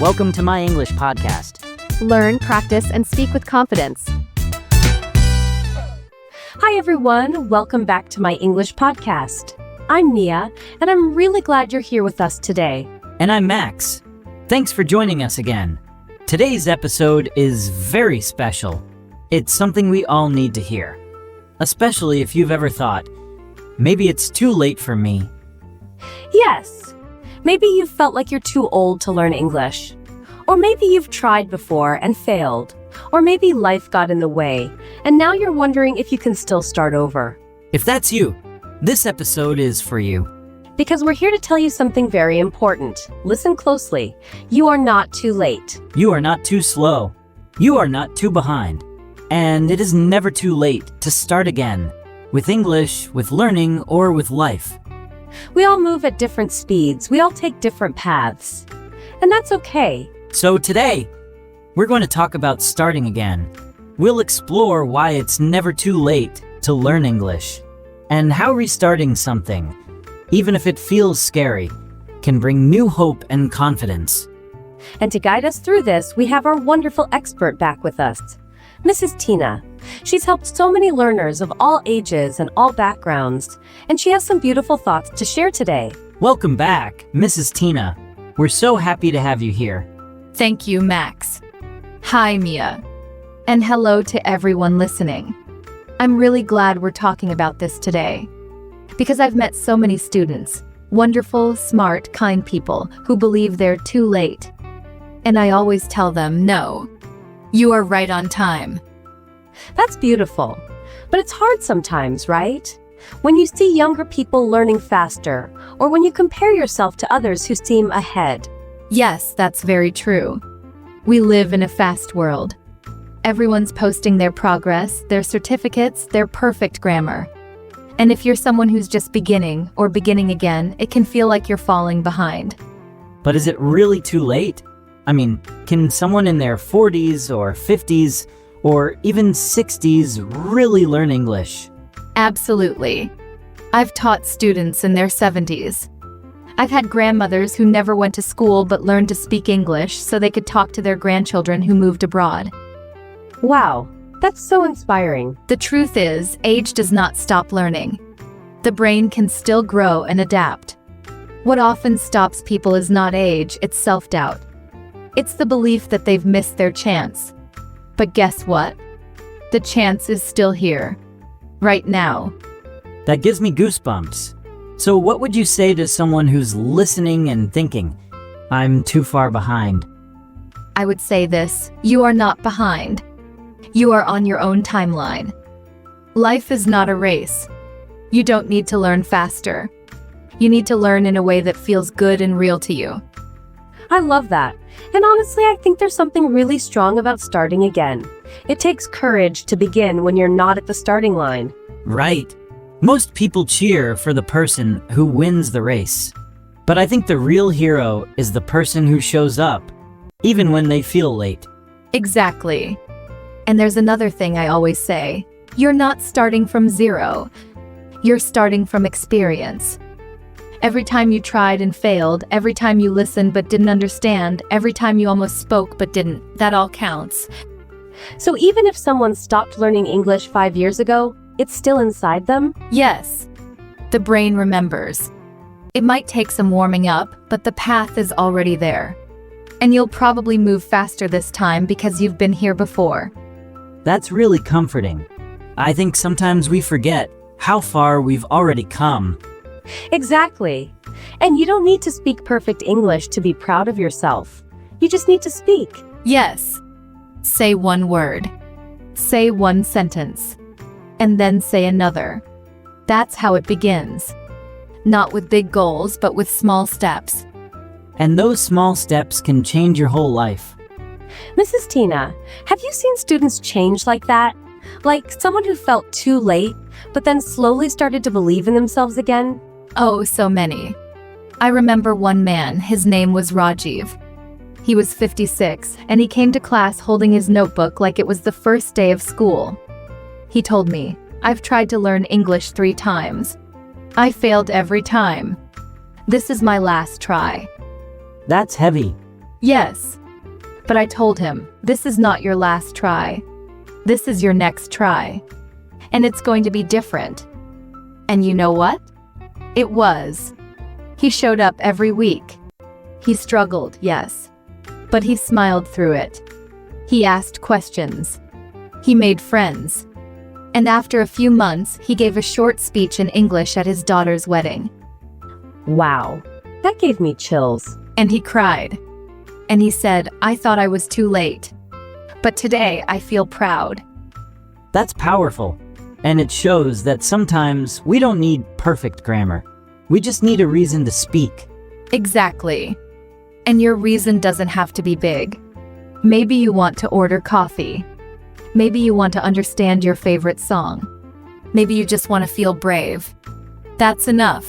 Welcome to my English podcast. Learn, practice, and speak with confidence. Hi everyone, welcome back to my English podcast. I'm Nia, and I'm really glad you're here with us today. And I'm Max. Thanks for joining us again. Today's episode is very special. It's something we all need to hear, especially if you've ever thought, maybe it's too late for me. Yes, maybe you've felt like you're too old to learn English. Or maybe you've tried before and failed. Or maybe life got in the way, and now you're wondering if you can still start over. If that's you, this episode is for you. Because we're here to tell you something very important. Listen closely. You are not too late. You are not too slow. You are not too behind. And it is never too late to start again, with English, with learning, or with life. We all move at different speeds. We all take different paths. And that's okay. So today, we're going to talk about starting again. We'll explore why it's never too late to learn English, and how restarting something, even if it feels scary, can bring new hope and confidence. And to guide us through this, we have our wonderful expert back with us, Mrs. Tina. She's helped so many learners of all ages and all backgrounds, and she has some beautiful thoughts to share today. Welcome back, Mrs. Tina. We're so happy to have you here. Thank you, Max. Hi, Mia. And hello to everyone listening. I'm really glad we're talking about this today, because I've met so many students, wonderful, smart, kind people who believe they're too late. And I always tell them, no, you are right on time. That's beautiful, but it's hard sometimes, right? When you see younger people learning faster, or when you compare yourself to others who seem ahead. Yes, that's very true. We live in a fast world. Everyone's posting their progress, their certificates, their perfect grammar. And if you're someone who's just beginning or beginning again, it can feel like you're falling behind. But is it really too late? I mean, can someone in their 40s or 50s or even 60s really learn English? Absolutely. I've taught students in their 70s. I've had grandmothers who never went to school but learned to speak English so they could talk to their grandchildren who moved abroad. Wow, that's so inspiring. The truth is, age does not stop learning. The brain can still grow and adapt. What often stops people is not age, it's self-doubt. It's the belief that they've missed their chance. But guess what? The chance is still here. Right now. That gives me goosebumps. So what would you say to someone who's listening and thinking, I'm too far behind? I would say this, you are not behind. You are on your own timeline. Life is not a race. You don't need to learn faster. You need to learn in a way that feels good and real to you. I love that. And honestly, I think there's something really strong about starting again. It takes courage to begin when you're not at the starting line. Right. Most people cheer for the person who wins the race. But I think the real hero is the person who shows up, even when they feel late. Exactly. And there's another thing I always say. You're not starting from zero. You're starting from experience. Every time you tried and failed, every time you listened but didn't understand, every time you almost spoke but didn't, that all counts. So even if someone stopped learning English 5 years ago, it's still inside them? Yes. The brain remembers. It might take some warming up, but the path is already there. And you'll probably move faster this time because you've been here before. That's really comforting. I think sometimes we forget how far we've already come. Exactly. And you don't need to speak perfect English to be proud of yourself. You just need to speak. Yes. Say one word. Say one sentence. And then say another. That's how it begins. Not with big goals, but with small steps. And those small steps can change your whole life. Mrs. Tina, have you seen students change like that? Like someone who felt too late, but then slowly started to believe in themselves again? Oh, so many. I remember one man, his name was Rajiv. He was 56, and he came to class holding his notebook like it was the first day of school. He told me, I've tried to learn English 3 times. I failed every time. This is my last try. That's heavy. Yes. But I told him, this is not your last try. This is your next try. And it's going to be different. And you know what? It was. He showed up every week. He struggled, yes. But he smiled through it. He asked questions. He made friends. And after a few months, he gave a short speech in English at his daughter's wedding. Wow, that gave me chills. And he cried. And he said, I thought I was too late. But today I feel proud. That's powerful. And it shows that sometimes we don't need perfect grammar. We just need a reason to speak. Exactly. And your reason doesn't have to be big. Maybe you want to order coffee. Maybe you want to understand your favorite song. Maybe you just want to feel brave. That's enough.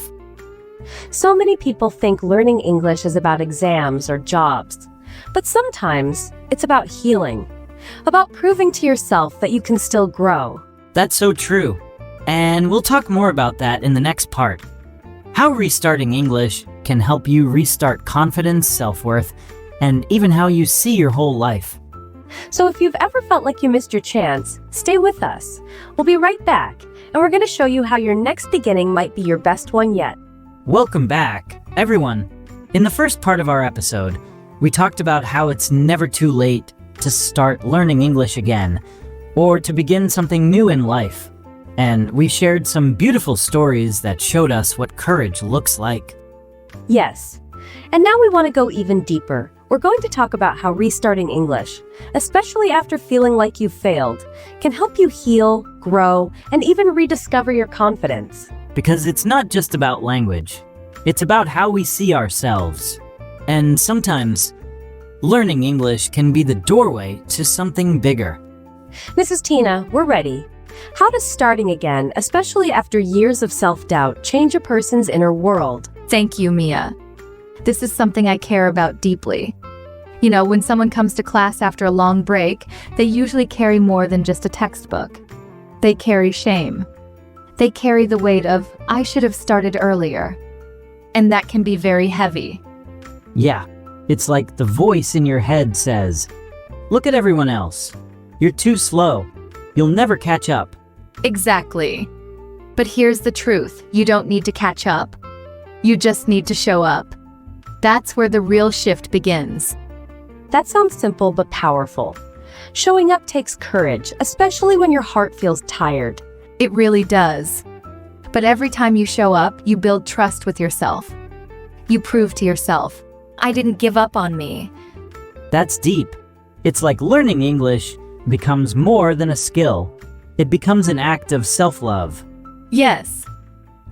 So many people think learning English is about exams or jobs. But sometimes it's about healing, about proving to yourself that you can still grow. That's so true. And we'll talk more about that in the next part. How restarting English can help you restart confidence, self-worth, and even how you see your whole life. So if you've ever felt like you missed your chance, stay with us. We'll be right back, and we're going to show you how your next beginning might be your best one yet. Welcome back, everyone. In the first part of our episode, we talked about how it's never too late to start learning English again, or to begin something new in life. And we shared some beautiful stories that showed us what courage looks like. Yes. And now we want to go even deeper. We're going to talk about how restarting English, especially after feeling like you failed, can help you heal, grow, and even rediscover your confidence. Because it's not just about language. It's about how we see ourselves. And sometimes, learning English can be the doorway to something bigger. Mrs. Tina, we're ready. How does starting again, especially after years of self-doubt, change a person's inner world? Thank you, Mia. This is something I care about deeply. You know, when someone comes to class after a long break, they usually carry more than just a textbook. They carry shame. They carry the weight of, I should have started earlier. And that can be very heavy. Yeah, it's like the voice in your head says, look at everyone else. You're too slow. You'll never catch up. Exactly. But here's the truth. You don't need to catch up. You just need to show up. That's where the real shift begins. That sounds simple but powerful. Showing up takes courage, especially when your heart feels tired. It really does. But every time you show up, you build trust with yourself. You prove to yourself, I didn't give up on me. That's deep. It's like learning English becomes more than a skill. It becomes an act of self-love. Yes.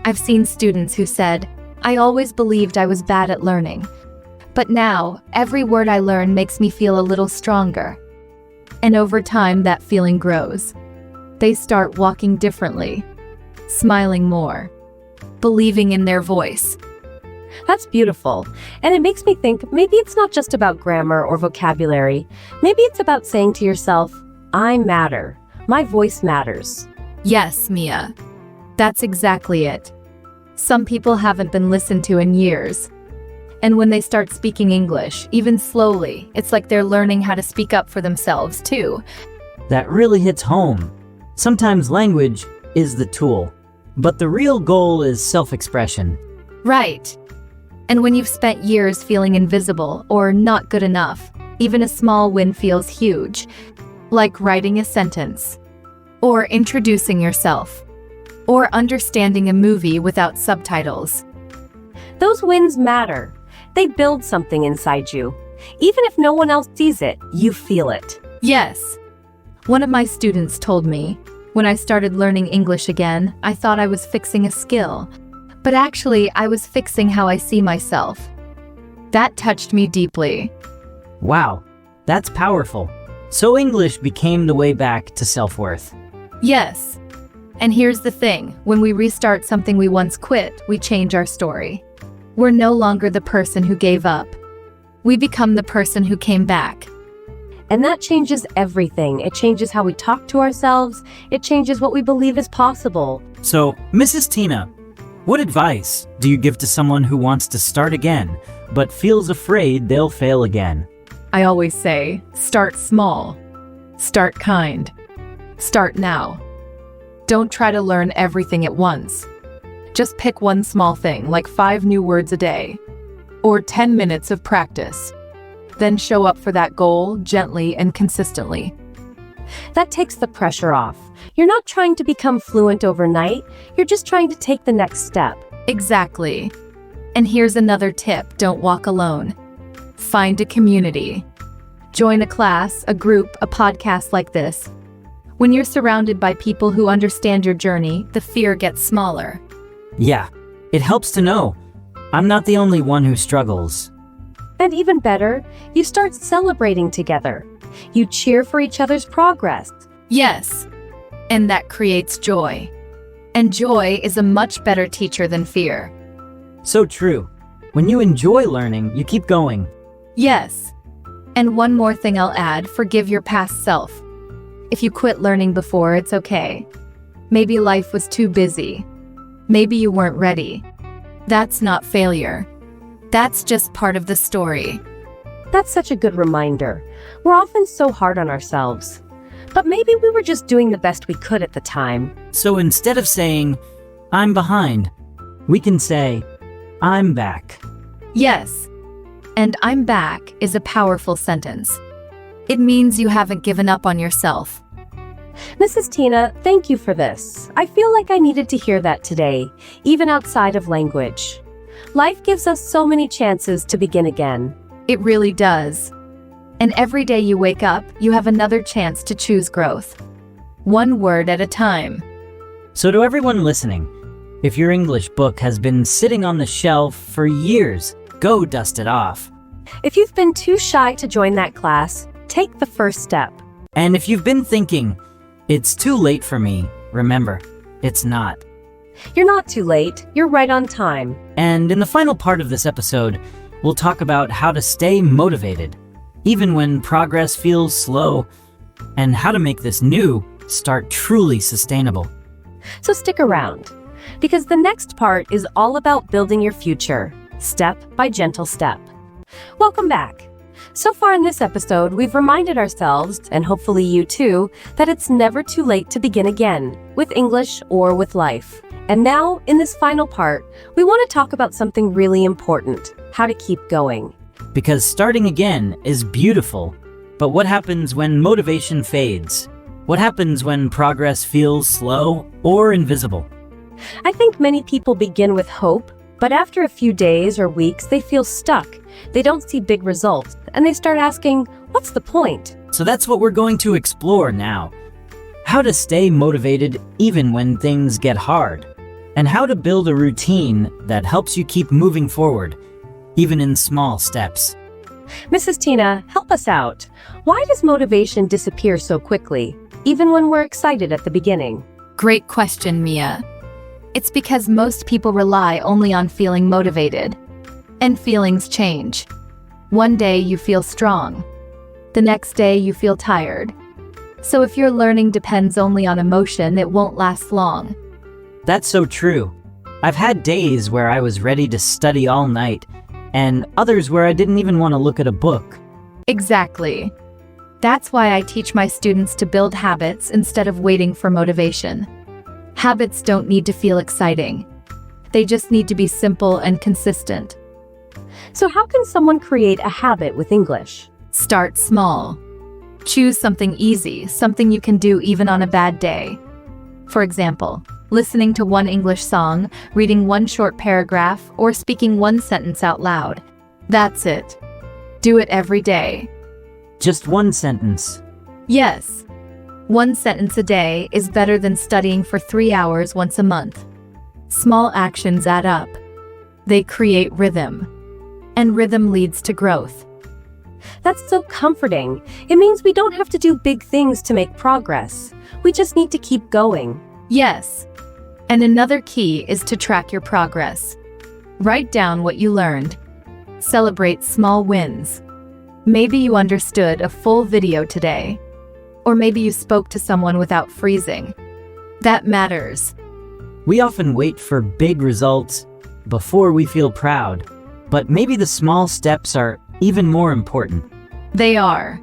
I've seen students who said, I always believed I was bad at learning. But now, every word I learn makes me feel a little stronger. And over time, that feeling grows. They start walking differently, smiling more, believing in their voice. That's beautiful. And it makes me think maybe it's not just about grammar or vocabulary. Maybe it's about saying to yourself, I matter. My voice matters. Yes, Mia. That's exactly it. Some people haven't been listened to in years. And when they start speaking English, even slowly, it's like they're learning how to speak up for themselves too. That really hits home. Sometimes language is the tool, but the real goal is self-expression. Right. And when you've spent years feeling invisible or not good enough, even a small win feels huge. Like writing a sentence, or introducing yourself, or understanding a movie without subtitles. Those wins matter. They build something inside you. Even if no one else sees it, you feel it. Yes. One of my students told me, when I started learning English again, I thought I was fixing a skill. But actually, I was fixing how I see myself. That touched me deeply. Wow, that's powerful. So English became the way back to self-worth. Yes. And here's the thing, when we restart something we once quit, we change our story. We're no longer the person who gave up. We become the person who came back. And that changes everything. It changes how we talk to ourselves. It changes what we believe is possible. So, Mrs. Tina, what advice do you give to someone who wants to start again, but feels afraid they'll fail again? I always say, start small, start kind, start now. Don't try to learn everything at once. Just pick one small thing, like 5 new words a day, or 10 minutes of practice. Then show up for that goal gently and consistently. That takes the pressure off. You're not trying to become fluent overnight, you're just trying to take the next step. Exactly. And here's another tip: don't walk alone. Find a community. Join a class, a group, a podcast like this. When you're surrounded by people who understand your journey, the fear gets smaller. Yeah, it helps to know I'm not the only one who struggles. And even better, you start celebrating together. You cheer for each other's progress. Yes, and that creates joy. And joy is a much better teacher than fear. So true. When you enjoy learning, you keep going. Yes. And one more thing I'll add: forgive your past self. If you quit learning before, it's okay. Maybe life was too busy. Maybe you weren't ready. That's not failure. That's just part of the story. That's such a good reminder. We're often so hard on ourselves. But maybe we were just doing the best we could at the time. So instead of saying, I'm behind, we can say, I'm back. Yes. And I'm back is a powerful sentence. It means you haven't given up on yourself. Mrs. Tina, thank you for this. I feel like I needed to hear that today, even outside of language. Life gives us so many chances to begin again. It really does. And every day you wake up, you have another chance to choose growth. One word at a time. So to everyone listening, if your English book has been sitting on the shelf for years, go dust it off. If you've been too shy to join that class, take the first step. And if you've been thinking, it's too late for me, remember, it's not. You're not too late. You're right on time. And in the final part of this episode, we'll talk about how to stay motivated, even when progress feels slow, and how to make this new start truly sustainable. So stick around, because the next part is all about building your future, step by gentle step. Welcome back. So far in this episode, we've reminded ourselves, and hopefully you too, that it's never too late to begin again, with English or with life. And now, in this final part, we want to talk about something really important: how to keep going. Because starting again is beautiful, but what happens when motivation fades? What happens when progress feels slow or invisible? I think many people begin with hope, but after a few days or weeks, they feel stuck. They don't see big results, and they start asking, what's the point? So that's what we're going to explore now. How to stay motivated even when things get hard, and how to build a routine that helps you keep moving forward, even in small steps. Mrs. Tina, help us out. Why does motivation disappear so quickly, even when we're excited at the beginning? Great question, Mia. It's because most people rely only on feeling motivated. And feelings change. One day you feel strong. The next day you feel tired. So if your learning depends only on emotion, it won't last long. That's so true. I've had days where I was ready to study all night, and others where I didn't even want to look at a book. Exactly. That's why I teach my students to build habits instead of waiting for motivation. Habits don't need to feel exciting. They just need to be simple and consistent. So how can someone create a habit with English? Start small. Choose something easy, something you can do even on a bad day. For example, listening to one English song, reading one short paragraph, or speaking one sentence out loud. That's it. Do it every day. Just one sentence. Yes. One sentence a day is better than studying for 3 hours once a month. Small actions add up. They create rhythm. And rhythm leads to growth. That's so comforting. It means we don't have to do big things to make progress. We just need to keep going. Yes. And another key is to track your progress. Write down what you learned. Celebrate small wins. Maybe you understood a full video today. Or maybe you spoke to someone without freezing. That matters. We often wait for big results before we feel proud, but maybe the small steps are even more important. They are.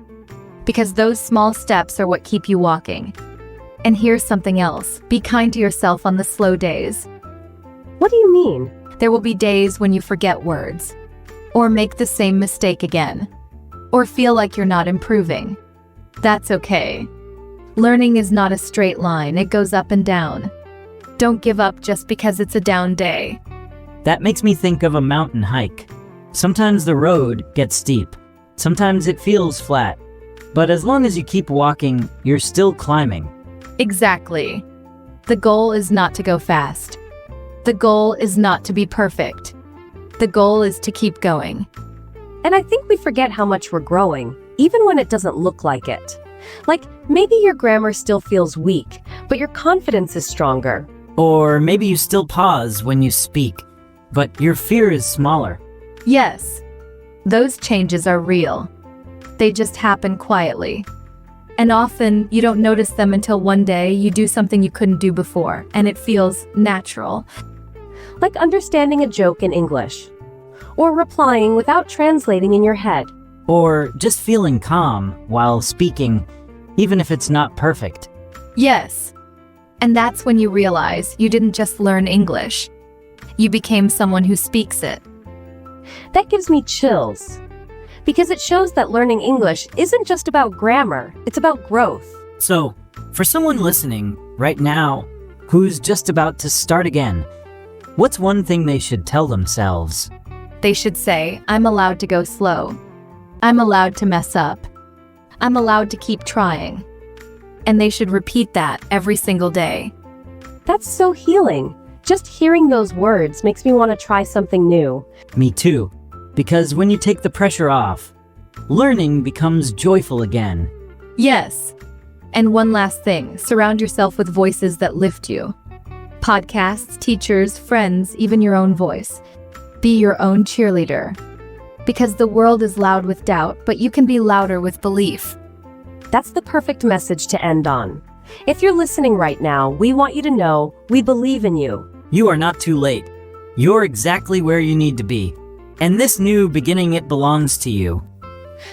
Because those small steps are what keep you walking. And here's something else. Be kind to yourself on the slow days. What do you mean? There will be days when you forget words, or make the same mistake again, or feel like you're not improving. That's okay. Learning is not a straight line, it goes up and down. Don't give up just because it's a down day. That makes me think of a mountain hike. Sometimes the road gets steep, sometimes it feels flat, but as long as you keep walking, you're still climbing. Exactly. The goal is not to go fast. The goal is not to be perfect. The goal is to keep going. And I think we forget how much we're growing, even when it doesn't look like it. Like, maybe your grammar still feels weak, but your confidence is stronger. Or maybe you still pause when you speak, but your fear is smaller. Yes, those changes are real. They just happen quietly. And often, you don't notice them until one day you do something you couldn't do before, and it feels natural. Like understanding a joke in English, or replying without translating in your head. Or just feeling calm while speaking, even if it's not perfect. Yes. And that's when you realize you didn't just learn English. You became someone who speaks it. That gives me chills. Because it shows that learning English isn't just about grammar, it's about growth. So, for someone listening right now who's just about to start again, what's one thing they should tell themselves? They should say, I'm allowed to go slow. I'm allowed to mess up. I'm allowed to keep trying. And they should repeat that every single day. That's so healing. Just hearing those words makes me want to try something new. Me too. Because when you take the pressure off, learning becomes joyful again. Yes. And one last thing, surround yourself with voices that lift you. Podcasts, teachers, friends, even your own voice. Be your own cheerleader. Because the world is loud with doubt, but you can be louder with belief. That's the perfect message to end on. If you're listening right now, we want you to know we believe in you. You are not too late. You're exactly where you need to be. And this new beginning, it belongs to you.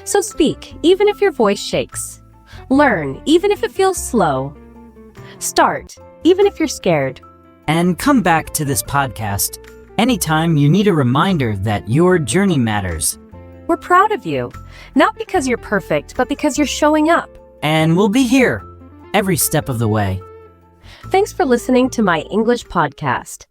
So speak, even if your voice shakes. Learn, even if it feels slow. Start, even if you're scared. And come back to this podcast anytime you need a reminder that your journey matters. We're proud of you, not because you're perfect, but because you're showing up. And we'll be here every step of the way. Thanks for listening to my English podcast.